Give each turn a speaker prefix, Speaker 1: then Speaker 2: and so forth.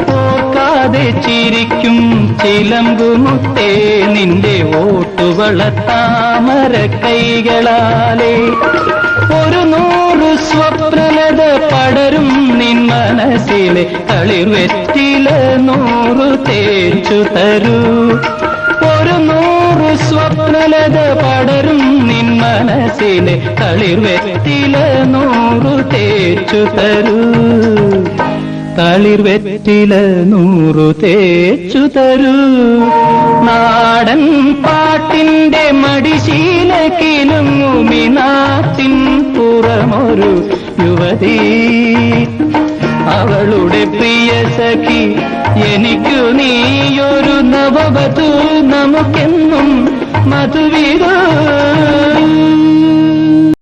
Speaker 1: പോക്കാതെ ചിരിക്കും ചിലമ്പുമുത്തേ നിന്റെ ഓട്ടുവള താമര കൈകളാലേ ഒരു 100 സ്വപ്നലത പടരും നിൻ മനസ്സിലെ തളിർവെറ്റില 100 തേച്ചു തരൂ ഒരു 100 സ്വപ്നലത പടരും നിൻ മനസ്സിലെ തളിർവെറ്റില 100 തേച്ചു തരൂ തളിർവെറ്റില 100 തേച്ചു തരൂ നാടൻ പാട്ടിന്റെ മടിശീല കിലുങ്ങുമി നാട്ടിൻ പുറമൊരു യുവതി അവളുടെ പ്രിയ സഖി എനിക്കു നീയൊരു നവവധു നമുക്കെന്നും മധുവിധു